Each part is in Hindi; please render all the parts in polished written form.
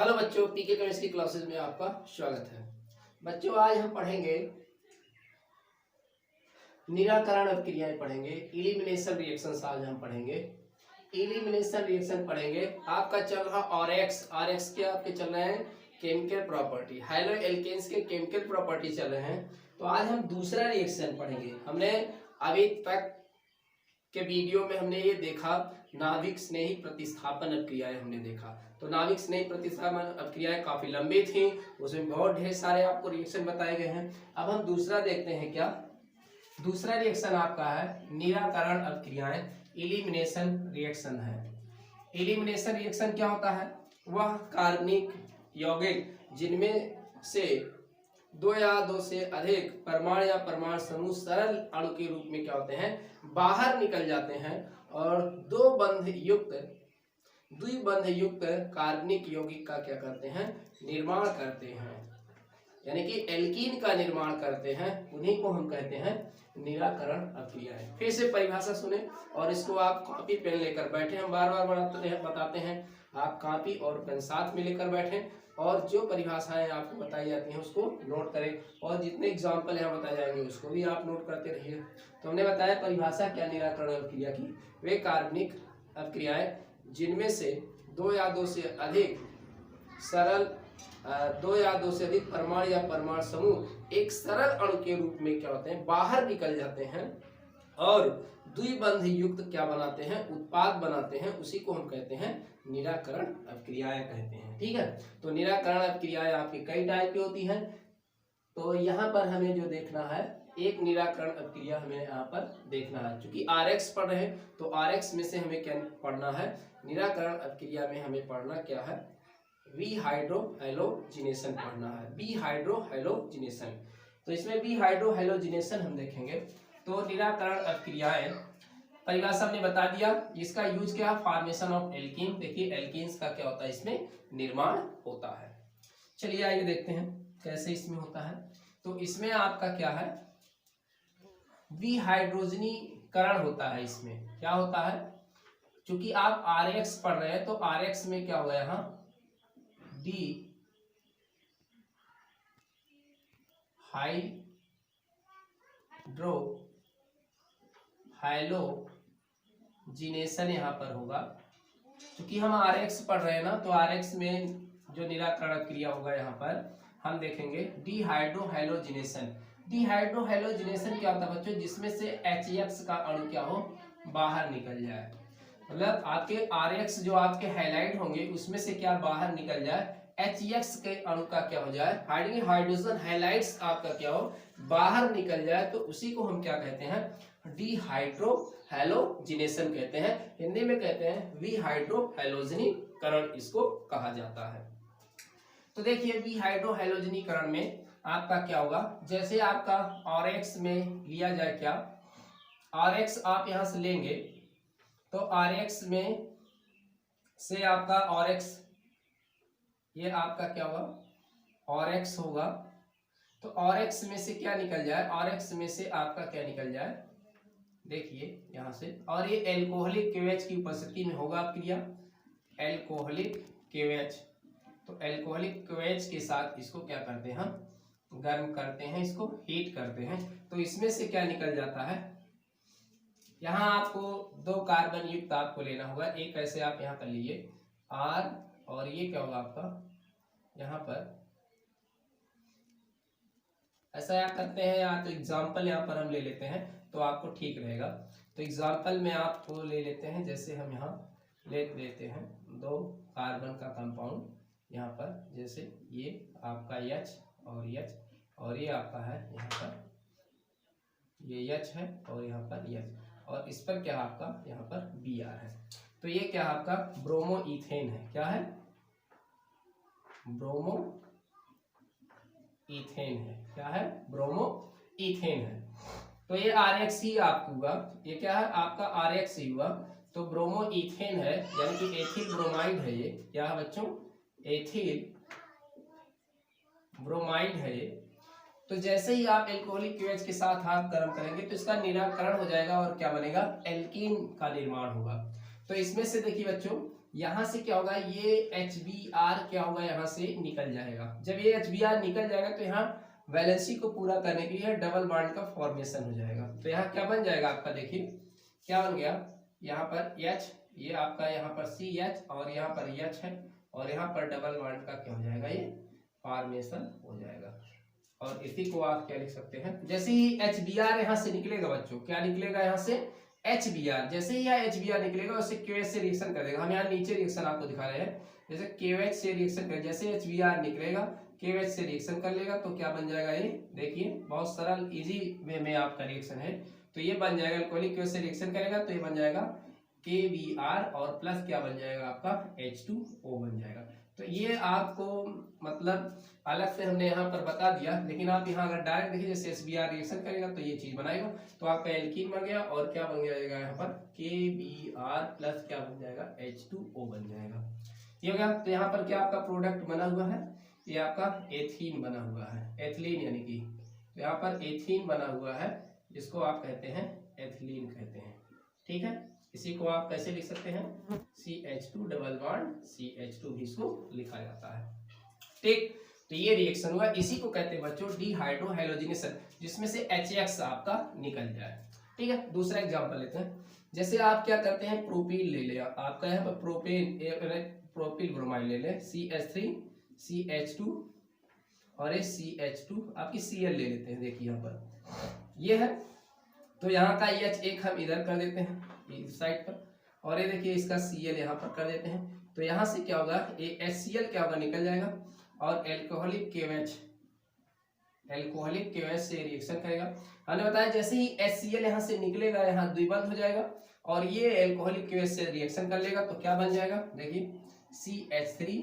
हेलो बच्चों, पीके केमिस्ट्री क्लासेस में आपका स्वागत है। बच्चों आज हम पढ़ेंगे निराकरण अभिक्रियाएं पढ़ेंगे, इलिमिनेशन रिएक्शंस आज हम पढ़ेंगे। इलिमिनेशन रिएक्शन पढ़ेंगे। आपका चल रहा आरएक्स के आपके चल रहे हैं केमिकल प्रॉपर्टी, हेलो एल्केन्स के केमिकल प्रॉपर्टी चल रहे हैं। तो आज हम दूसरा रिएक्शन पढ़ेंगे। हमने अभी तक के वीडियो में हमने ये देखा नाभिक स्नेही प्रतिस्थापन अभिक्रियाएं हमने देखा। तो नाभिक स्नेही प्रतिस्थापन अभिक्रियाएं काफी लंबी थी, उसमें बहुत ढेर सारे आपको रिएक्शन बताए गए हैं। अब हम दूसरा देखते हैं। क्या दूसरा रिएक्शन आपका है निराकरण अभिक्रियाएं, इलिमिनेशन रिएक्शन है। इलिमिनेशन रिएक्शन क्या होता है? वह कार्बनिक यौगिक जिनमें से दो या दो से अधिक परमाणु या परमाणु समूह सरल अणु के रूप में क्या होते हैं, बाहर निकल जाते हैं और द्विबंध युक्त कार्बनिक यौगिक का क्या करते हैं, निर्माण करते हैं, यानी कि एल्कीन का निर्माण करते हैं। उन्हीं को हम कहते हैं निराकरण अभिक्रियाएं। फिर से परिभाषा सुने और इसको आप कॉपी पेन लेकर बैठे। हम बार बार बताते हैं, आप कॉपी और पेन साथ में लेकर बैठे और जो परिभाषाएं आपको बताई जाती हैं उसको नोट करें और जितने एग्जाम्पल यहाँ बताए जाएंगे उसको भी आप नोट करते रहिए। तो हमने बताया परिभाषा क्या निराकरण अभिक्रिया की, वे कार्बनिक अभिक्रियाएं जिनमें से दो या दो से अधिक परमाणु या परमाणु समूह एक सरल अणु के रूप में क्या होते हैं, बाहर निकल जाते हैं और द्विबंध युक्त क्या बनाते हैं, उत्पाद बनाते हैं। उसी को हम कहते हैं निराकरण अभिक्रियाएं कहते हैं। ठीक है, तो निराकरण अभिक्रियाएं आपकी कई टाइप की होती हैं। तो यहाँ पर हमें जो देखना है, एक निराकरण अभिक्रिया हमें यहाँ पर देखना है। चूंकि आरएक्स पढ़ रहे हैं तो आरएक्स में से हमें क्या पढ़ना है, निराकरण अभिक्रिया में हमें पढ़ना क्या है, वी हाइड्रोहैलोजिनेशन पढ़ना है। बी हाइड्रोहैलोजिनेशन, तो इसमें बी हाइड्रोहैलोजिनेशन हम देखेंगे। तो निराकरण अभिक्रियाएं परिभाषा हमने बता दिया, इसका यूज क्या, फॉर्मेशन ऑफ एल्कीन। देखिए एल्कीन्स का क्या होता है, इसमें निर्माण होता है। चलिए आइए देखते हैं कैसे इसमें होता है। तो इसमें आपका क्या है, विहाइड्रोजनीकरण होता है। इसमें क्या होता है, क्योंकि आप आरएक्स पढ़ रहे हैं तो आरएक्स में क्या होगा, यहाँ डी हाइड्रोहैलोजिनेशन यहाँ पर होगा। क्योंकि हम आरएक्स पढ़ रहे हैं ना, तो आरएक्स में जो निराकरण क्रिया होगा यहाँ पर हम देखेंगे डिहाइड्रोहैलोजिनेशन। डिहाइड्रोहैलोजिनेशन क्या होता है बच्चों, जिसमें से HX का अणु क्या हो, बाहर निकल जाए। मतलब आपके RX जो आपके हाइलाइट होंगे उसमें से क्या बाहर निकल जाए, HX के अणु का क्या हो जाए, हाइड्रोजन हाइलाइट्स आपका क्या हो, बाहर निकल जाए। तो उसी को हम क्या कहते हैं, डिहाइड्रोहैलोजिनेशन कहते हैं। हिंदी में कहते हैं विहाइड्रोहैलोजनीकरण इसको कहा जाता है। तो देखिए विहाइड्रोहैलोजनीकरण में आपका क्या होगा, जैसे आपका RX में लिया जाए, क्या RX आप यहां से लेंगे तो RX में से आपका RX, ये आपका क्या होगा, RX होगा। तो RX में से क्या निकल जाए, RX में से आपका क्या निकल जाए, देखिए यहां से, और ये एल्कोहलिक KOH की उपस्थिति में होगा क्रिया, एल्कोहलिक KOH। तो एल्कोहलिक KOH के साथ इसको क्या करते हैं, हम गर्म करते हैं, इसको हीट करते हैं। तो इसमें से क्या निकल जाता है, यहाँ आपको दो कार्बन युक्त आपको लेना होगा। एक ऐसे आप यहाँ कर लीजिए R, और ये क्या होगा आपका, यहाँ पर ऐसा क्या करते हैं, या तो एग्जाम्पल यहाँ पर हम ले लेते हैं तो आपको ठीक रहेगा। तो एग्जाम्पल में आपको ले लेते हैं, जैसे हम यहाँ ले लेते हैं दो कार्बन का कंपाउंड यहाँ पर, जैसे ये आपका H और H, और ये आपका है यहाँ पर ये H है और यहाँ पर H, और इस पर क्या आपका यहाँ पर Br है। तो ये क्या आपका ब्रोमो इथेन है। क्या है, ब्रोमो इथेन है। क्या है, ब्रोमो इथेन है। तो ये RX ही आपको हुआ, ये क्या है आपका RX ही हुआ। तो ब्रोमो इथेन है, यानी कि एथिल ब्रोमाइड है। ये क्या है बच्चों, एथिल ब्रोमाइड है ये। तो जैसे ही आप एल्कोहलिक KOH के साथ हाथ गर्म करेंगे तो इसका निराकरण हो जाएगा और क्या बनेगा, एल्कीन का निर्माण होगा। तो इसमें से देखिए बच्चों, यहाँ से क्या होगा, ये HBr क्या होगा, यहाँ से निकल जाएगा। जब ये HBr निकल जाएगा तो यहाँ वैलेंसी को पूरा करने के लिए डबल बॉन्ड का फॉर्मेशन हो जाएगा। तो यहाँ क्या बन जाएगा आपका, देखिए क्या बन गया, यहाँ पर H, ये आपका यहाँ पर CH और यहाँ पर H है, और यहाँ पर डबल बॉन्ड का क्या हो जाएगा, ये फॉर्मेशन हो जाएगा। और इसी को आप क्या लिख सकते हैं, जैसे ही HBr यहाँ से निकलेगा बच्चों, क्या निकलेगा यहाँ से HBr, जैसे ही यहाँ HBr निकलेगा उससे KOH से रिएक्शन कर देगा। हम यहाँ नीचे रिएक्शन आपको दिखा रहे हैं, जैसे KOH से रिएक्शन कर, जैसे HBr निकलेगा KOH से रिएक्शन कर लेगा तो क्या बन जाएगा, ये देखिए बहुत सरल इजी वे में आपका रिएक्शन है। तो ये बन जाएगा, अल्कोहलिक KOH से रिएक्शन करेगा तो ये बन जाएगा KBr और प्लस क्या बन जाएगा आपका H2O बन जाएगा। तो ये आपको मतलब अलग से हमने यहाँ पर बता दिया, लेकिन आप यहाँ अगर डायरेक्ट देखिए जैसे HBr रिएक्शन करेगा तो ये चीज बनाएगा, तो आपका एल्कीन बन गया और क्या बन जाएगा यहाँ पर KBr प्लस क्या बन जाएगा H2O बन जाएगा। ये हो गया। तो यहाँ पर क्या आपका प्रोडक्ट बना हुआ है, ये आपका एथीन बना हुआ है, एथिलीन यानी कि तो यहाँ पर एथीन बना हुआ है, जिसको आप कहते हैं एथिलीन कहते हैं। ठीक है, इसी को आप कैसे लिख सकते हैं, CH2 डबल बॉन्ड CH2 भी इसको लिखा जाता है। ठीक, तो ये रिएक्शन हुआ, इसी को कहते हैं बच्चों डिहाइड्रोहाइलोजिनेशन, जिसमें से HX आपका निकल जाए। ठीक है, दूसरा एग्जांपल लेते हैं। जैसे आप क्या करते हैं, प्रोपीन ले ले, आपका यहाँ पर प्रोपिल ब्रोमाइड ले ले, CH3 CH2 और ये CH2 आपकी Cl ले लेते हैं। देखिए यहाँ पर ये है, तो यहाँ का H एक हम इधर कर देते हैं इस साइड पर, और ये देखिए इसका Cl यहाँ पर कर देते हैं। तो यहाँ से क्या होगा, ये HCl क्या होगा, निकल जाएगा, और एल्कोहलिक KOH से रिएक्शन करेगा। हमने बताया जैसे ही HCl यहाँ से निकलेगा यहाँ द्विबंध हो जाएगा, और ये एल्कोहलिक KOH से रिएक्शन कर लेगा तो क्या बन जाएगा, देखिए CH3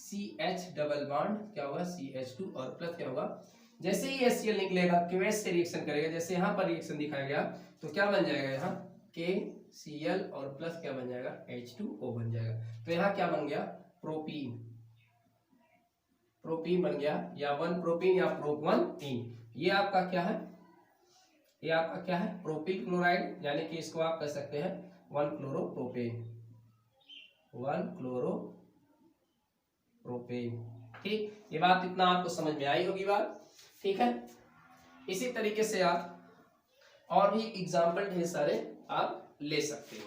CH डबल बॉन्ड क्या होगा CH2 और प्लस क्या होगा, जैसे ही HCl निकलेगा KOH से रिएक्शन करेगा, जैसे यहाँ पर रिएक्शन दिखाया गया तो क्या बन जाएगा, यहाँ KCl और प्लस क्या बन जाएगा H2O बन जाएगा। तो यहाँ क्या बन गया, प्रोपीन बन गया, या 1 प्रोपीन या प्रोप-1-इन। ये आपका क्या है, ये आपका क्या है, प्रोपिल क्लोराइड, यानी कि इसको आप कह सकते हैं 1 क्लोरोप्रोपेन। ठीक, ये बात इतना आपको समझ में आई होगी बात। ठीक है, इसी तरीके से आप और भी एग्जाम्पल ढेर सारे आप ले सकते हो।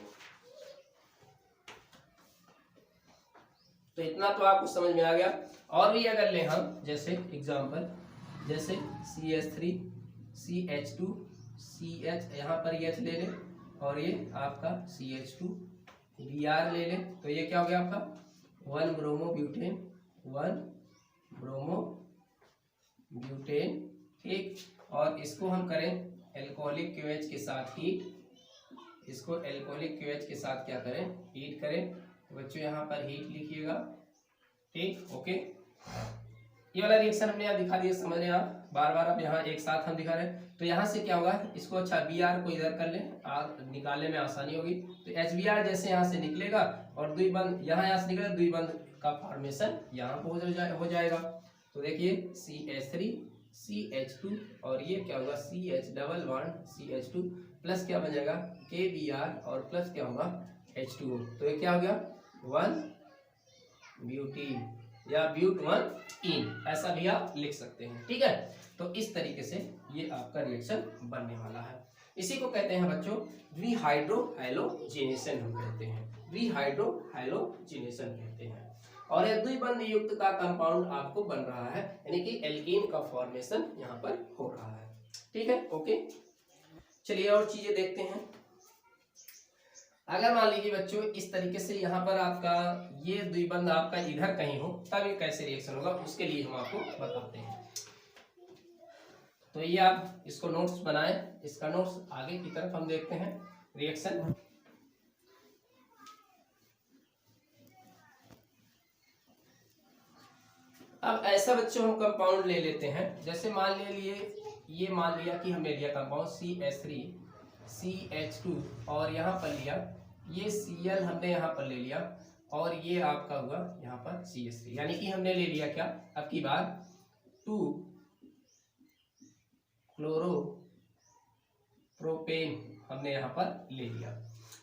तो इतना तो आपको समझ में आ गया। और भी अगर ले हम जैसे एग्जाम्पल, जैसे CH3 CH2 CH, यहाँ पर H ले ले, और ये आपका CH2 Br ले ले, तो ये क्या हो गया आपका 1 ब्रोमोब्यूटेन। ठीक, और इसको हम करें एल्कोहलिक KOH के साथ हीट, इसको एल्कोहलिक KOH के साथ क्या करें, हीट करें। तो बच्चों यहाँ पर हीट लिखिएगा। ठीक, ओके, ये वाला रिएक्शन हमने यहाँ दिखा दिया, समझ रहे हैं आप, बार बार अब यहाँ एक साथ हम दिखा रहे हैं। तो यहाँ से क्या होगा, इसको अच्छा Br को इधर कर ले, निकालने में आसानी होगी। तो HBr जैसे यहाँ से निकलेगा और द्विबंध यहाँ से निकलेगा, द्विबंध का फॉर्मेशन यहाँ पे हो जाएगा। तो देखिए CH3 CH2 और ये क्या होगा CH double bond CH2 plus क्या बन जाएगा KBr और प्लस क्या होगा H2O। तो ये क्या हो गया 1 ब्यूटीन या ब्यूट-1-इन, ऐसा भी आप लिख सकते हैं। ठीक है, तो इस तरीके से ये आपका रिएक्शन बनने वाला है। इसी को कहते हैं बच्चों द्विहाइड्रोहैलोजिनेशन, हम कहते हैं द्विहाइड्रोहैलोजिनेशन कहते हैं। और ये द्विबंध युक्त का कंपाउंड आपको बन रहा है, यानी कि एल्कीन का फॉर्मेशन यहाँ पर हो रहा है। ठीक है, ओके, चलिए और चीजें देखते हैं। अगर मान लीजिए बच्चों इस तरीके से यहाँ पर आपका ये द्विबंध आपका इधर कहीं हो, तब ये कैसे रिएक्शन होगा उसके लिए हम आपको बताते हैं। तो ये आप इसको नोट्स बनाएं, इसका नोट्स आगे की तरफ हम देखते हैं रिएक्शन। अब ऐसा बच्चों हम कंपाउंड ले लेते हैं, जैसे मान लिया कि हमने लिया कंपाउंड CH3 CH2 और यहाँ पर लिया ये Cl हमने यहाँ पर ले लिया, और ये आपका हुआ यहाँ पर CH3, यानी कि हमने ले लिया क्या अब की बार 2 क्लोरोप्रोपेन हमने यहाँ पर ले लिया।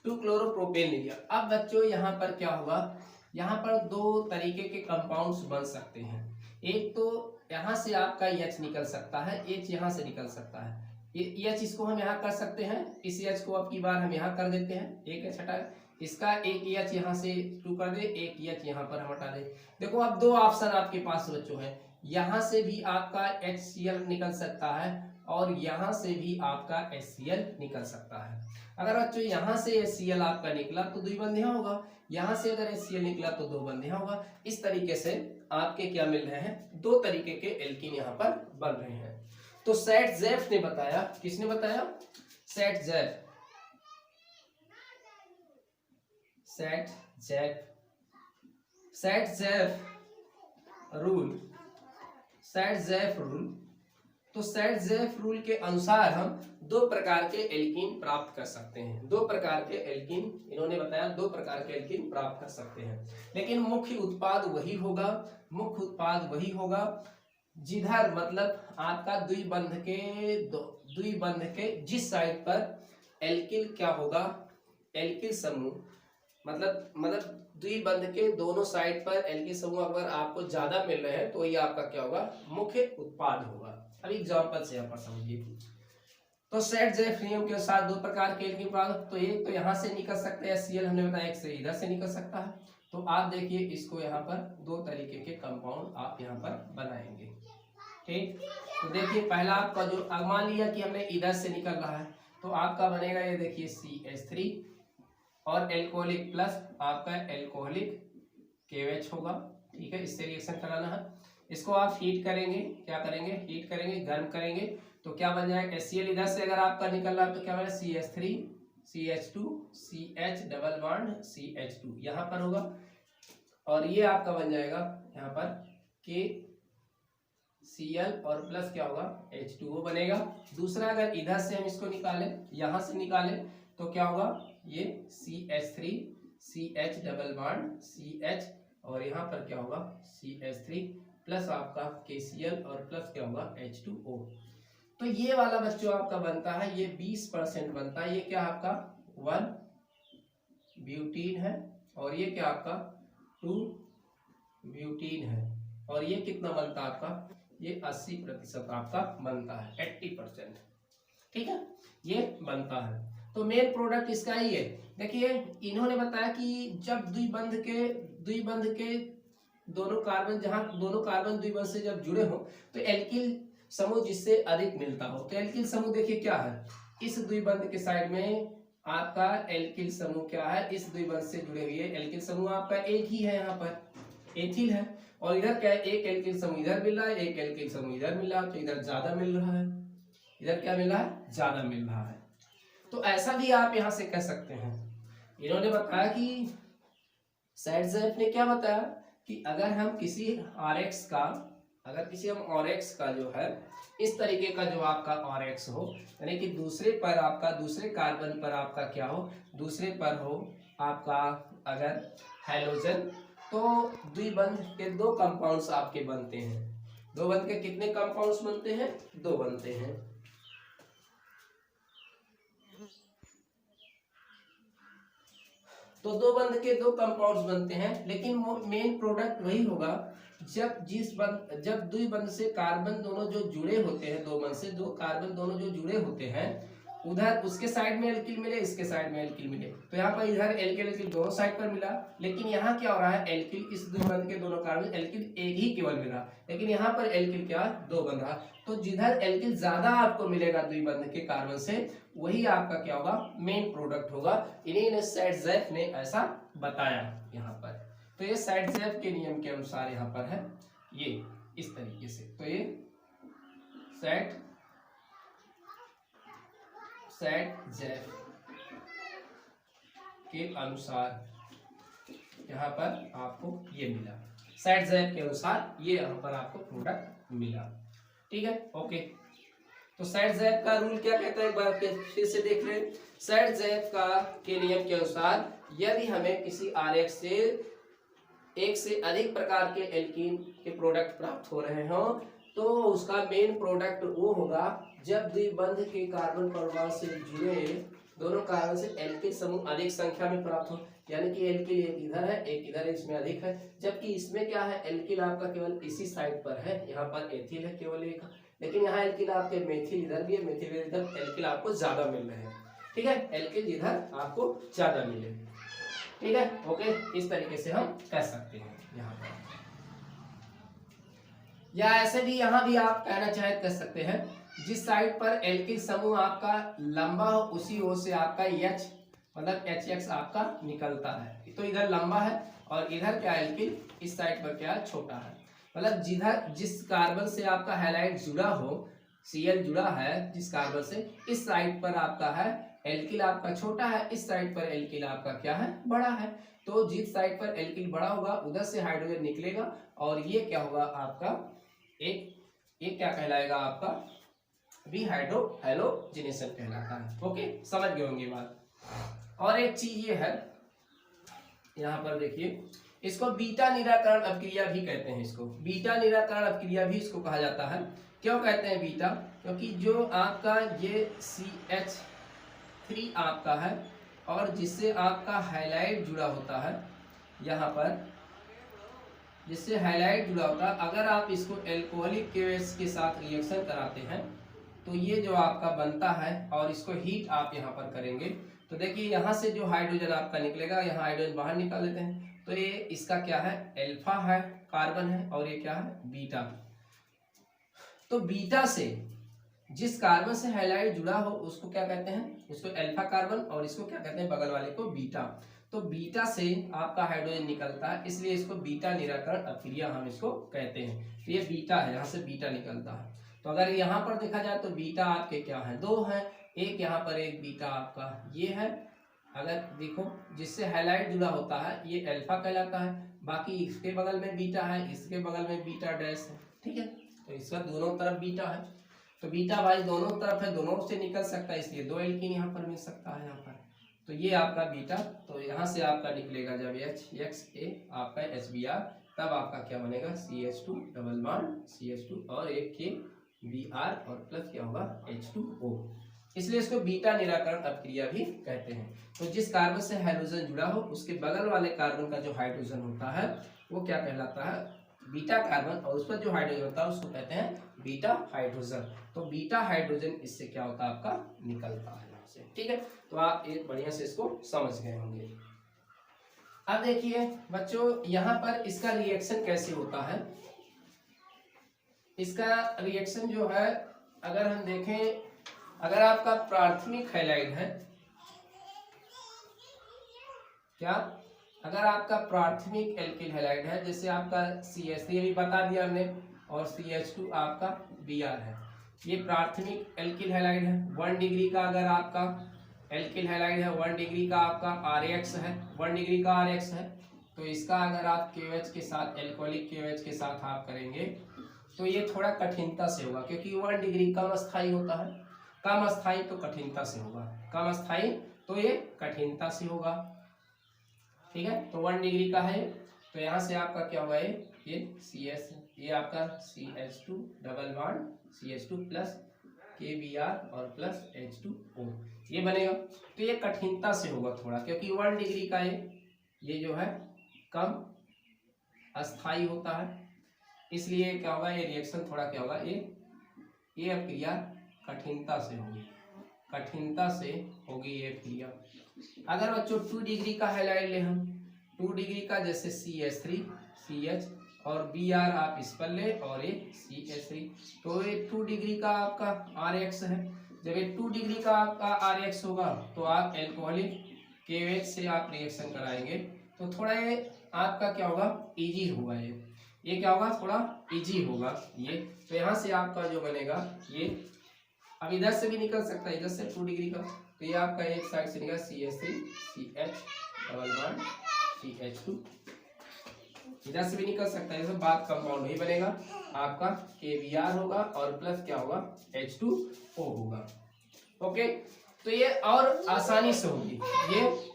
2 क्लोरोप्रोपेन ले लिया। अब बच्चों यहाँ पर क्या होगा, यहाँ पर दो तरीके के कंपाउंड्स बन सकते हैं। एक तो यहाँ से आपका H निकल सकता है, H यहाँ से निकल सकता है। ये H इसको हम यहाँ कर सकते हैं, इस H को अब की बार हम यहाँ कर देते हैं, एक H हटा, इसका एक H यहाँ से टू कर दे, एक H यहाँ पर हम हटा दे। देखो अब दो ऑप्शन आपके पास बच्चों है, यहाँ से भी आपका HCl निकल सकता है और यहाँ से भी आपका HCl निकल सकता है। अगर बच्चों यहाँ से HCl आपका निकला तो द्विबंध यहाँ होगा, यहाँ से अगर HCl निकला तो दो बंध यहाँ होगा। इस तरीके से आपके क्या मिल रहे हैं, दो तरीके के एल्कीन यहाँ पर बन रहे हैं। तो सैटजेफ ने बताया, किसने बताया, सैटजेफ, सैटजेफ रूल, सैटजेफ रूल। तो सैटजेफ रूल के अनुसार हम दो प्रकार के एल्कीन प्राप्त कर सकते हैं। दो प्रकार के एल्कीन इन्होंने बताया, दो प्रकार के एल्कीन प्राप्त कर सकते हैं, लेकिन मुख्य उत्पाद वही होगा, मुख्य उत्पाद वही होगा जिधर मतलब आपका द्विबंध के जिस साइड पर एल्किल क्या होगा, एल्किल समूह मतलब द्विबंध के दोनों साइड पर एल्किल समूह अगर आपको ज्यादा मिल रहे हैं तो ये आपका क्या होगा, मुख्य उत्पाद होगा। अभी एग्जांपल से यहाँ पर समझिए। तो सैटजेफ नियम के अनुसार दो प्रकार के एल्कीन प्राप्त, तो एक तो यहाँ से निकल सकते हैं HCl, हमने बताया एक से इधर से निकल सकता है। तो आप देखिए इसको यहाँ पर दो तरीके के कंपाउंड आप यहाँ पर बनाएंगे, ठीक। तो देखिए पहला आपका जो मान लिया कि हमने इधर से निकल रहा है तो आपका बनेगा ये देखिए CH3 और एल्कोहलिक प्लस आपका एल्कोहलिक KOH होगा, ठीक है। इससे रिएक्शन कराना है, इसको आप हीट करेंगे, क्या करेंगे, हीट करेंगे, गर्म करेंगे, तो क्या बन जाएगा, HCl इधर से अगर आपका निकल रहा है तो क्या बनेगा, CH3 CH2 CH double bond CH2 यहाँ पर होगा, और ये आपका बन जाएगा यहाँ पर KCl और प्लस क्या होगा H2O बनेगा। दूसरा अगर इधर से हम इसको निकालें, यहाँ से निकालें तो क्या होगा, ये CH3 CH double bond CH और यहाँ पर क्या होगा CH3 प्लस आपका KCl और प्लस क्या होगा H2O। तो ये वाला बच्चों आपका बनता है, ये 20% बनता है, ये क्या आपका 1 ब्यूटीन है और ये क्या आपका 2 ब्यूटीन है, और ये कितना बनता है आपका, ये 80% आपका बनता है, 80%, ठीक है, ये बनता है। तो मेन प्रोडक्ट इसका ही है। देखिए इन्होंने बताया कि जब द्विबंध के दोनों कार्बन, जहां दोनों कार्बन द्विबंध से जब जुड़े हो तो एल्किल समूह जिससे अधिक मिलता हो, तो एल्किल समूह देखिए क्या है, इस द्विबंध के साइड में आपका एल्किल समूह क्या है, इस द्विबंध से जुड़े हुए एल्किल समूह आपका एक ही है, यहाँ पर एथिल है, और इधर क्या है, एक एल्किल समूह इधर मिल रहा है, एक एल्किल समूह इधर मिल रहा है, तो इधर ज्यादा मिल रहा है, इधर क्या मिल रहा है, ज्यादा मिल रहा है। तो ऐसा भी आप यहां से कह सकते हैं। इन्होंने बताया कि सैटजेफ ने क्या बताया कि अगर हम किसी RX का जो है इस तरीके का जो आपका RX हो, यानी कि दूसरे कार्बन पर आपका क्या हो, दूसरे पर हो आपका अगर हैलोजन, तो द्विबंध के दो कंपाउंड्स आपके बनते हैं। दो बंध के कितने कंपाउंड्स बनते हैं, दो बनते हैं। तो दो बंध के दो कंपाउंड्स बनते हैं, लेकिन मेन प्रोडक्ट वही होगा जब द्विबंध से कार्बन दोनों जो जुड़े होते हैं, दो बंध से दो कार्बन दोनों जो जुड़े होते हैं, उधर उसके साइड में एल्किल मिले, इसके साइड में एल्किल मिले, तो यहाँ पर इधर एल्किल दोनों साइड पर मिला, लेकिन यहाँ क्या हो रहा है, एल्किल इस द्विबंध के दोनों कार्बन एल्किल एक ही केवल मिला, लेकिन यहाँ पर एल्किल क्या दो बन रहा। तो जिधर एल्किल ज्यादा आपको मिलेगा द्विबंध के कार्बन से, वही आपका क्या होगा, मेन प्रोडक्ट होगा। इन्हीं ने सैटजेफ ने ऐसा बताया यहाँ पर। तो ये सैटजेफ के नियम के अनुसार यहाँ पर है, ये इस तरीके से। तो ये सैटजेफ के अनुसार यहाँ पर आपको ये मिला, सैटजेफ के अनुसार ये यहाँ पर आपको प्रोडक्ट मिला, ठीक है, ओके। तो सैटजेफ का रूल क्या कहता है, एक बार फिर से देख लें। सैटजेफ का के नियम के अनुसार यदि हमें किसी RX से एक से अधिक प्रकार के एल्कीन के प्रोडक्ट प्राप्त हो रहे हों, तो उसका मेन प्रोडक्ट वो होगा जब द्विबंध के कार्बन परमाणु से जुड़े दोनों कार्बन से एल्किल समूह अधिक संख्या में प्राप्त हो, यानी कि एल्किल एक इधर है एक इधर है, इसमें अधिक है, जबकि इसमें क्या है एल्किल आपका केवल इसी साइड पर है, यहाँ पर एथिल है केवल एक, लेकिन यहाँ एल्किल आपके मेथिल इधर भी है, मेथिल इधर, एल्किल आपको ज्यादा मिल रहे हैं। ठीक है, एल्किल इधर आपको ज्यादा मिले। ठीक है, ओके, इस तरीके से हम कह सकते हैं यहाँ पर। या ऐसे भी यहाँ भी आप कहना चाहे कह सकते हैं, जिस साइड पर एल्किल समूह आपका लंबा हो उसी ओर से आपका H मतलब HX आपका निकलता है। तो इधर लंबा है और इधर क्या एल्किल इस साइड पर क्या छोटा है, मतलब जिधर जिस कार्बन से आपका हैलाइड जुड़ा हो, Cl जुड़ा है जिस कार्बन से, इस साइड पर आपका है एल्किल आपका छोटा है, इस साइड पर एल्किल आपका क्या है बड़ा है। तो जिस साइड पर एल्किल बड़ा होगा उधर से हाइड्रोजन निकलेगा और ये क्या होगा आपका एक क्या कहलाएगा आपका विहाइड्रो हैलोजिनेशन कहलाता है। ओके, समझ गए होंगे बात। और एक चीज ये है यहाँ पर देखिए, इसको बीटा निराकरण अपक्रिया भी कहते हैं, इसको बीटा निराकरण अपक्रिया भी इसको कहा जाता है। क्यों कहते हैं बीटा? क्योंकि जो आपका ये CH3 आपका है और जिससे आपका हैलाइड जुड़ा होता है, यहाँ पर जिससे हैलाइड जुड़ा होता है, अगर आप इसको एल्कोहलिक केवेस के साथ रिएक्शन कराते हैं तो ये जो आपका बनता है और इसको हीट आप यहाँ पर करेंगे तो देखिए यहाँ से जो हाइड्रोजन आपका निकलेगा, यहाँ हाइड्रोजन बाहर निकाल लेते हैं तो ये इसका क्या है अल्फा है कार्बन है और ये क्या है बीटा। तो बीटा से जिस कार्बन से हैलाइड जुड़ा हो उसको क्या कहते हैं, उसको अल्फा कार्बन, और इसको क्या कहते हैं बगल वाले को बीटा। तो बीटा से आपका हाइड्रोजन निकलता है, इसलिए इसको बीटा निराकरण अपक्रिया हम इसको कहते हैं। तो ये बीटा है, यहाँ से बीटा निकलता है। तो अगर यहाँ पर देखा जाए तो बीटा आपके क्या है दो है, एक यहाँ पर एक बीटा आपका ये है, अगर देखो जिससे हैलाइड जुड़ा होता है ये अल्फा कहलाता है, बाकी इसके बगल में बीटा है, इसके बगल में बीटा डैश है। ठीक है, तो इसका दोनों तरफ बीटा है, तो बीटा भाई दोनों तरफ है, दोनों से निकल सकता है, इसलिए दो एल्कीन यहाँ पर मिल सकता है यहाँ पर। तो ये आपका बीटा, तो यहाँ से आपका निकलेगा जब HXA आपका HBr, तब आपका क्या बनेगा CH2 डबल बॉन्ड CH2 और एक KBr और प्लस क्या होगा H2O। इसलिए इसको बीटा निराकरण अपक्रिया भी कहते हैं। तो जिस कार्बन से हाइड्रोजन जुड़ा हो उसके बगल वाले कार्बन का जो हाइड्रोजन होता है वो क्या कहलाता है बीटा कार्बन, और उस पर जो हाइड्रोजन होता है उसको कहते हैं बीटा हाइड्रोजन। तो बीटा हाइड्रोजन इससे क्या होता है आपका निकलता है यहाँ से। ठीक है, तो आप एक बढ़िया से इसको समझ गए होंगे। अब देखिए बच्चों यहाँ पर इसका रिएक्शन कैसे होता है। इसका रिएक्शन जो है अगर हम देखें, अगर आपका प्राथमिक हैलाइड है क्या, अगर आपका प्राथमिक एल्किल हैलाइड है, जैसे आपका CH3 भी बता दिया हमने और CH2 आपका Br है, ये प्राथमिक एल्किल हैलाइड है। 1 डिग्री का अगर आपका एल्किल हैलाइड है, 1 डिग्री का आपका RX है, 1 डिग्री का RX है, तो इसका अगर आप KOH के साथ एल्कोहलिक KOH के साथ आप करेंगे तो ये थोड़ा कठिनता से होगा, क्योंकि 1 डिग्री कम स्थायी होता है, कम स्थायी तो कठिनता से होगा, कम स्थायी तो ये कठिनता से होगा। ठीक है, तो 1 डिग्री का है तो यहाँ से आपका क्या होगा ये CS, ये आपका CH2 double bond CH2 plus KBr और प्लस H2O ये बनेगा। तो ये कठिनता से होगा थोड़ा, क्योंकि 1 डिग्री का ये जो है कम अस्थाई होता है, इसलिए क्या होगा ये रिएक्शन थोड़ा क्या होगा ये अपक्रिया कठिनता से होगी, कठिनता से होगी ये क्रिया। अगर बच्चों 2 डिग्री का हैलाइड ले हम, 2 डिग्री का जैसे CH3 CH और Br आप इस पर ले और ये CH3, तो ये 2 डिग्री का आपका RX है। जब ये 2 डिग्री का आपका RX होगा तो आप एल्कोहलिक KOH से आप रिएक्शन कराएंगे तो थोड़ा ये आपका क्या होगा इजी होगा, ये क्या होगा थोड़ा इजी होगा ये। तो यहाँ से आपका जो बनेगा ये, अब इधर से भी निकल सकता है, इधर से 2 डिग्री का, तो ये आपका एक साइड से निकला CH3 CH double bond CH2, इधर से भी निकल सकता है, बात कंपाउंड ही बनेगा आपका KBr होगा और प्लस क्या होगा H2O होगा। ओके, तो ये और आसानी से होगी ये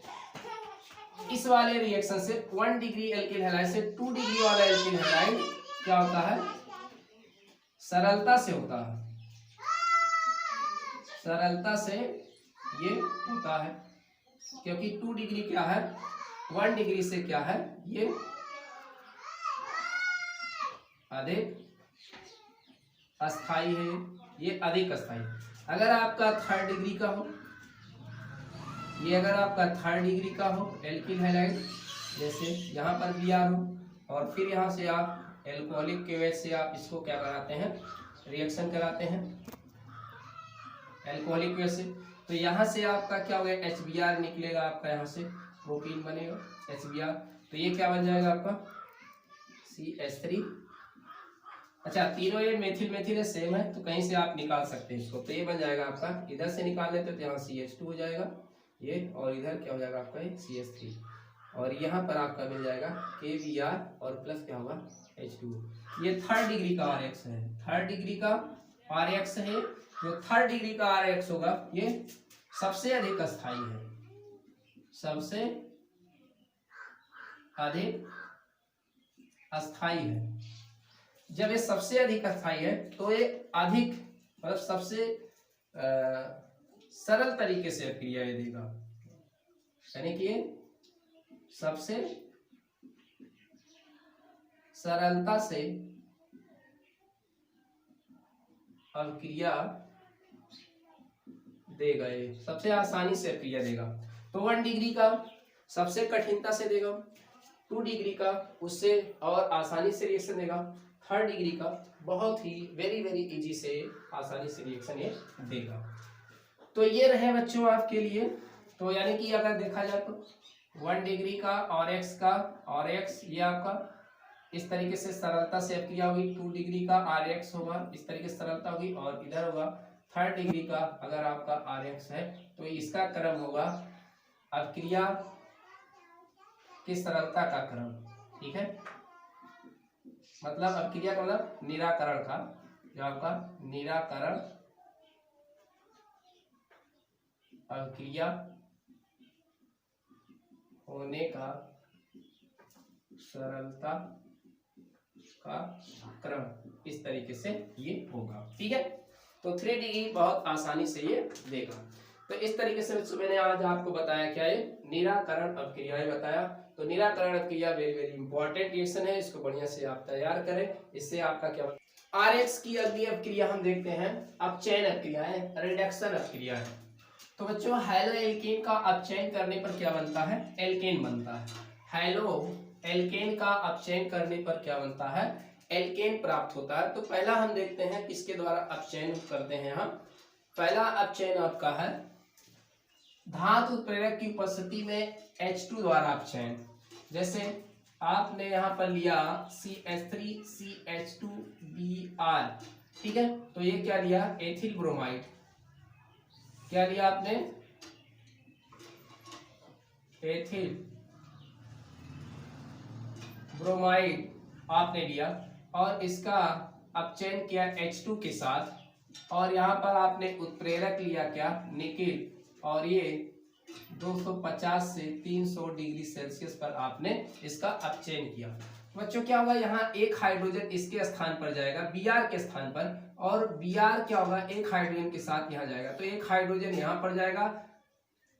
इस वाले रिएक्शन से। 1 डिग्री एल्किल हैलाइड से 2 डिग्री वाला एल्किल हैलाइड क्या होता है सरलता से होता है, सरलता से ये होता है, क्योंकि 2 डिग्री क्या है, 1 डिग्री से क्या है, ये अधिक अस्थाई है, ये अधिक अस्थाई। अगर आपका 3rd डिग्री का हो, ये अगर आपका 3rd डिग्री का हो एल्किल हैलाइड, जैसे यहाँ पर Br हो, और फिर यहाँ से आप एल्कोहलिक के वजह से आप इसको क्या कराते हैं, रिएक्शन कराते हैं एल्कोहलिक वजह से, तो यहाँ से आपका क्या होगा, HBr निकलेगा आपका, यहाँ से प्रोटीन बनेगा HBr, तो ये क्या बन जाएगा आपका CH3। अच्छा, तीनों ये मेथिल मेथिल सेम है, तो कहीं से आप निकाल सकते हैं इसको, तो ये बन जाएगा आपका, इधर से निकाल लेते तो यहाँ CH2 हो जाएगा ये, और इधर क्या हो जाएगा आपका ये CH3, और यहाँ पर आपका मिल जाएगा KBr और प्लस क्या होगा H2। ये 3rd डिग्री का RX है, 3rd डिग्री का RX है। जो 3rd डिग्री का RX होगा ये सबसे अधिक अस्थाई है, सबसे अधिक अस्थाई है। जब ये सबसे अधिक अस्थाई है तो ये अधिक मतलब सबसे सरल तरीके से अभिक्रिया देगा, यानी कि सबसे सरलता से अभिक्रिया देगा, ये सबसे आसानी से अभिक्रिया देगा। तो 1 डिग्री का सबसे कठिनता से देगा, 2 डिग्री का उससे और आसानी से रिएक्शन देगा, 3rd डिग्री का बहुत ही वेरी वेरी इजी से आसानी से रिएक्शन ये देगा। तो ये रहे बच्चों आपके लिए, तो यानी कि अगर देखा जाए तो 1 डिग्री का और एक्स ये आपका इस तरीके से सरलता से अभिक्रिया होगी, 2 डिग्री का RX होगा इस तरीके से सरलता होगी, और इधर होगा 3rd डिग्री का अगर आपका RX है तो इसका क्रम होगा अभिक्रिया की सरलता का क्रम, ठीक है, मतलब अभिक्रिया का मतलब निराकरण का, जो आपका निराकरण अभिक्रिया होने का सरलता का क्रम इस तरीके से ये होगा, ठीक है। तो 3 डिग्री बहुत आसानी से ये देगा। तो इस तरीके से मैंने आज आपको बताया क्या, ये निराकरण अभिक्रियाएं बताया। तो निराकरण अभिक्रिया वेरी वेरी इंपॉर्टेंट रिएक्शन है, इसको बढ़िया से आप तैयार करें, इससे आपका क्या RX की अगली अभिक्रिया हम देखते हैं अपचयन अभिक्रिया है, रिडक्शन अभिक्रिया है। तो बच्चों हेलो एल्केन का अपचयन करने पर क्या बनता है, एल्केन बनता है। हेलो एल्केन का अपचयन करने पर क्या बनता है, एल्केन प्राप्त होता है। तो पहला हम देखते हैं किसके द्वारा अपचयन करते हैं हम। पहला अपचयन आपका है धातु उत्प्रेरक की उपस्थिति में H2 द्वारा अपचयन। जैसे आपने यहाँ पर लिया CH3 CH2Br, ठीक है, तो ये क्या लिया, एथिल ब्रोमाइड, क्या लिया आपने, एथिल ब्रोमाइड आपने लिया, और इसका अपचयन किया H2 के साथ, और यहाँ पर आपने उत्प्रेरक लिया क्या, निकिल, और ये 250 से 300 डिग्री सेल्सियस पर आपने इसका अपचयन किया। बच्चों क्या होगा, यहाँ एक हाइड्रोजन इसके स्थान पर जाएगा Br के स्थान पर, और Br क्या होगा, एक हाइड्रोजन के साथ यहाँ जाएगा, तो एक हाइड्रोजन यहाँ पर जाएगा,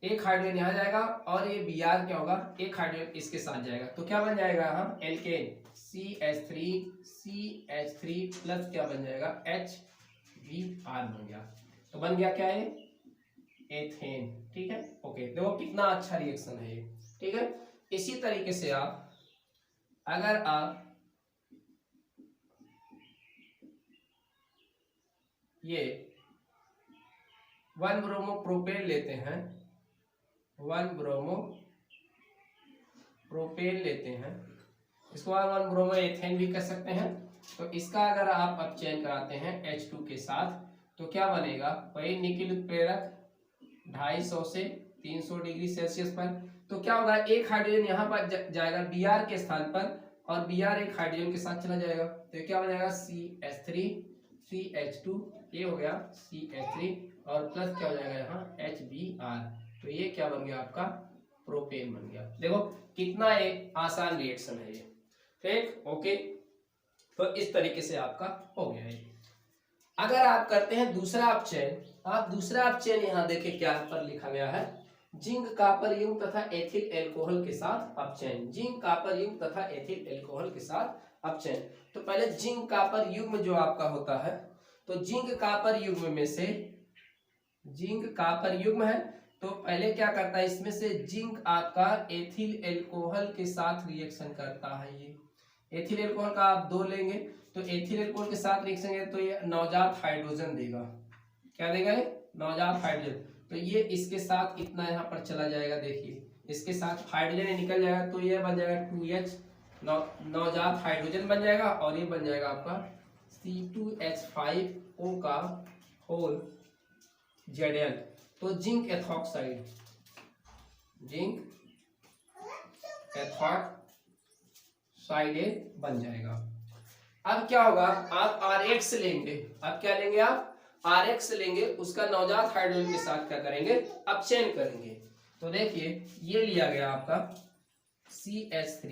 एक हाइड्रोजन यहाँ जाएगा, और ये Br क्या होगा, एक हाइड्रोजन इसके साथ जाएगा, तो क्या बन जाएगा यहाँ एल्केन CH3 प्लस क्या बन जाएगा HBr बन गया। तो बन गया क्या है, एथेन, ठीक है। ओके, देखो कितना अच्छा रिएक्शन है ये, ठीक है। इसी तरीके से आप अगर आप ये 1 ब्रोमो प्रोपेन लेते हैं, 1 ब्रोमो प्रोपेन लेते हैं, इसको 1 ब्रोमो एथेन भी कर सकते हैं। तो इसका अगर आप अपचयन कराते हैं H2 के साथ तो क्या बनेगा, वही निकिल उत्प्रेरक 250 से 300 डिग्री सेल्सियस पर, तो क्या होगा, एक हाइड्रोजन यहाँ पर जाएगा Br के स्थान पर, और Br एक हाइड्रोजन के साथ चला जाएगा, तो क्या हो जाएगा CH3 CH2, ये हो गया CH3, और प्लस क्या हो जाएगा यहाँ HBr, तो ये क्या बन गया आपका प्रोपेन बन गया। देखो कितना एक आसान रिएक्शन है ये, ठीक, ओके। तो इस तरीके से आपका हो गया ये। अगर आप करते हैं दूसरा अपचयन, आप दूसरा अपचयन यहाँ देखिए क्या पर लिखा गया है, जिंक कॉपर युग्म तथा एथिल एल्कोहल के साथ अपचयन, जिंक कॉपर युग्म तथा एथिल एल्कोहल के साथ अपचयन। तो पहले जिंक कॉपर युग्म जो आपका होता है, तो जिंक कॉपर युग्म में से, जिंक कॉपर युग्म है तो पहले क्या करता है, इसमें से जिंक आपका एथिल एल्कोहल के साथ रिएक्शन करता है। ये एथिल एल्कोहल का आप 2 लेंगे तो एथिल एल्कोहल के साथ रिएक्शन है तो ये नवजात हाइड्रोजन देगा। क्या देगा ये? नवजात हाइड्रोजन। तो ये इसके साथ इतना यहाँ पर चला जाएगा, देखिए इसके साथ हाइड्रोजन निकल जाएगा तो ये बन जाएगा 2H, नवजात हाइड्रोजन बन जाएगा और ये बन जाएगा आपका C2H5O का होल Zl। तो जिंक एथॉक्साइड, जिंक एथॉक्साइड बन जाएगा। अब क्या होगा, आप RX लेंगे, अब क्या लेंगे आप RX लेंगे, उसका नवजात हाइड्रोजन के साथ क्या करेंगे, अपचयन करेंगे। तो देखिए ये लिया गया आपका CH3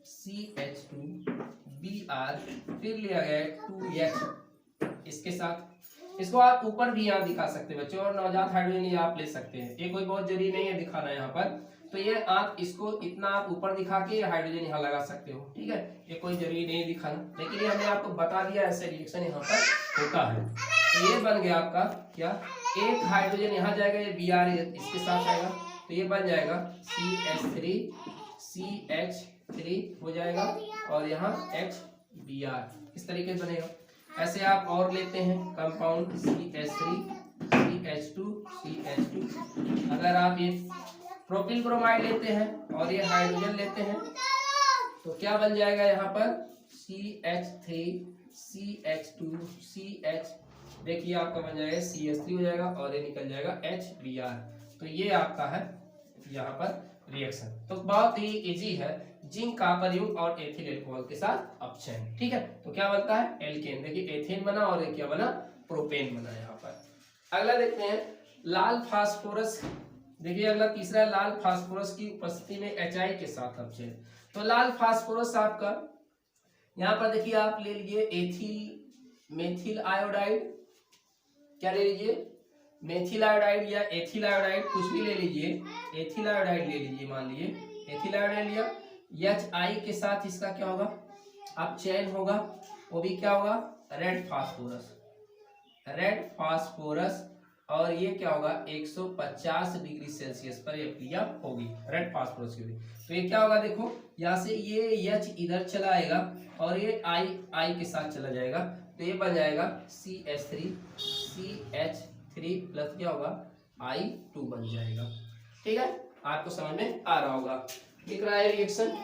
CH2 Br, फिर लिया गया 2H इसके साथ, इसको आप ऊपर भी यहाँ दिखा सकते हैं बच्चों, और नवजात हाइड्रोजन ये आप ले सकते हैं, ये कोई बहुत जरूरी नहीं है दिखाना यहाँ पर। तो ये आप इसको इतना आप ऊपर दिखा के हाइड्रोजन यहाँ लगा सकते हो, ठीक है, ये कोई जरूरी नहीं दिखाना, लेकिन ये हमने आपको बता दिया ऐसे रिएक्शन यहाँ पर होता है। तो ये बन गया आपका क्या, एक हाइड्रोजन यहाँ जाएगा, ये Br इसके साथ आएगा तो ये बन जाएगा CH3 CH3 हो जाएगा और यहाँ HBr इस तरीके से बनेगा। ऐसे आप और लेते हैं कंपाउंड CH3 CH2 CH2, अगर आप ये प्रोपिल ब्रोमाइड लेते हैं और ये हाइड्रोजन लेते हैं तो क्या बन जाएगा यहाँ पर CH3 CH2 CH, देखिए आपका बन जाएगा CH3 हो जाएगा और ये निकल जाएगा HBr। तो ये आपका है यहाँ पर रिएक्शन। तो बहुत ही इजी है, जिंक कॉपर युग्म और एथिल एल्कोहल के साथ अपचयन, ठीक है। तो क्या बनता है, एल्केन, देखिए एथेन बना और ये क्या बना, प्रोपेन बना यहाँ पर। अगला देखते हैं लाल फास्फोरस, देखिए अगला तीसरा लाल फास्फोरस की उपस्थिति में HI के साथ अपचयन। तो लाल फास्फोरस आपका यहाँ पर देखिए आप ले लीजिए एथिल मेथिल आयोडाइड, क्या ले लीजिए, मेथिल आयोडाइड या एथिल आयोडाइड कुछ भी ले लीजिए, एथिल आयोडाइड ले लीजिए, मान लीजिए एथिल आयोडाइड लिया, HI के साथ इसका क्या होगा, अपचयन होगा, वो भी क्या होगा, रेड फास्फोरस, रेड फास्फोरस, और ये क्या होगा 150 डिग्री सेल्सियस पर यह क्रिया होगी रेड फास्फोरस की। तो ये क्या होगा, देखो यहाँ से ये H इधर चला आएगा और ये I के साथ चला जाएगा तो ये बन जाएगा CH3 CH3 प्लस क्या होगा I2 बन जाएगा, ठीक है, आपको समझ में आ रहा होगा, दिख रहा है रिएक्शन,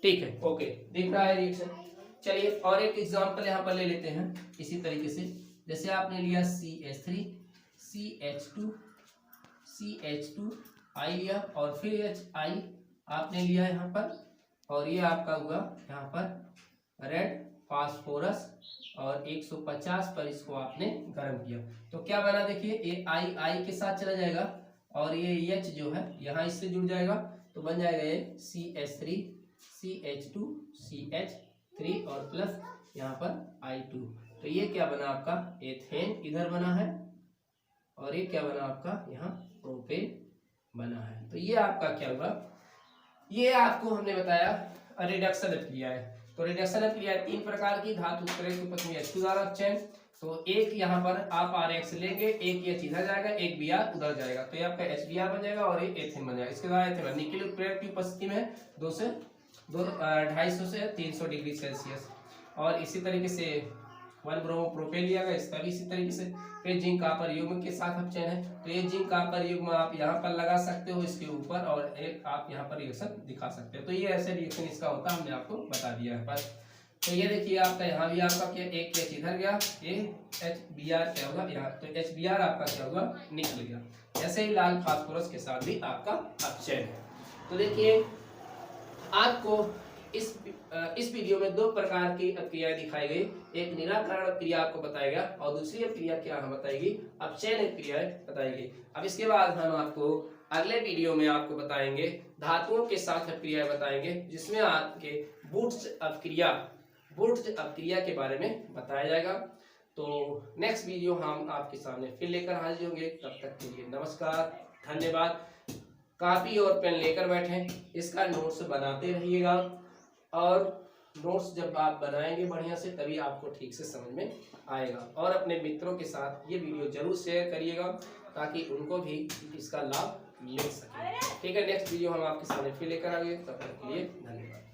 ठीक है, ओके, दिख रहा है रिएक्शन। चलिए और एक एग्जांपल यहाँ पर ले लेते हैं इसी तरीके से, जैसे आपने लिया CH3 CH2 CH2 I लिया और फिर HI आपने लिया यहाँ पर, और ये आपका हुआ यहाँ पर रेड फास्फोरस और 150 पर इसको आपने गर्म किया तो क्या बना, देखिए ये I के साथ चला जाएगा और ये H जो है यहाँ इससे जुड़ जाएगा तो बन जाएगा ये CH3 CH2 CH3 और प्लस यहाँ पर I2। तो ये क्या बना आपका एथेन इधर बना है और ये क्या बना आपका यहाँ प्रोपेन बना है। तो ये आपका क्या हुआ, ये आपको हमने बताया रिडक्शन अभिक्रिया है। तो रिडक्शन अभिक्रिया 3 प्रकार की, धातु उत्प्रेरक की उपस्थिति में H2 द्वारा अपचयन। तो एक यहाँ पर आप RX लेंगे, एक ये इधर जाएगा, एक Br उधर जाएगा तो ये आपका HBr बन जाएगा और ये एथेन बन जाएगा। इसके द्वारा एथेन निकेल उत्प्रेरक की उपस्थिति में 250 से 300 डिग्री सेल्सियस, और इसी तरीके से 1 ब्रोमो प्रोपेन लिया गया, इसका भी इसी तरीके से। फिर जिंक कॉपर युग्म के साथ अपचयन है तो ये जिंक कॉपर युग्म आप यहाँ पर लगा सकते हो इसके ऊपर, और एक आप यहाँ पर रिएक्शन दिखा सकते हो। तो ये ऐसे रिएक्शन इसका होता है, हमने आपको बता दिया है बस। तो ये देखिए आपका यहाँ भी आपका क्या, एक H इधर गया, ये HBr क्या होगा यहाँ, तो HBr आपका क्या होगा निकल गया। ऐसे ही लाल फास्फोरस के साथ भी आपका अपचयन है। तो देखिए आपको इस वीडियो में 2 प्रकार की अभिक्रियाएं दिखाई गई, एक निराकरण अभिक्रिया आपको बताया गया और दूसरी अभिक्रिया क्या बताएगी, अपचयन अभिक्रिया बताई गई। अब इसके बाद हम आपको अगले वीडियो में आपको बताएंगे धातुओं के साथ अभिक्रिया बताएंगे, जिसमें आपके वुड्स अभिक्रिया के बारे में बताया जाएगा। तो नेक्स्ट वीडियो हम आपके सामने फिर लेकर हाजिर होंगे। तब तक के लिए नमस्कार, धन्यवाद। कॉपी और पेन लेकर बैठें, इसका नोट्स बनाते रहिएगा और नोट्स जब आप बनाएंगे बढ़िया से तभी आपको ठीक से समझ में आएगा। और अपने मित्रों के साथ ये वीडियो जरूर शेयर करिएगा ताकि उनको भी इसका लाभ मिल सके। ठीक है, नेक्स्ट वीडियो हम आपके सामने फिर लेकर आएंगे। तब तक के लिए धन्यवाद।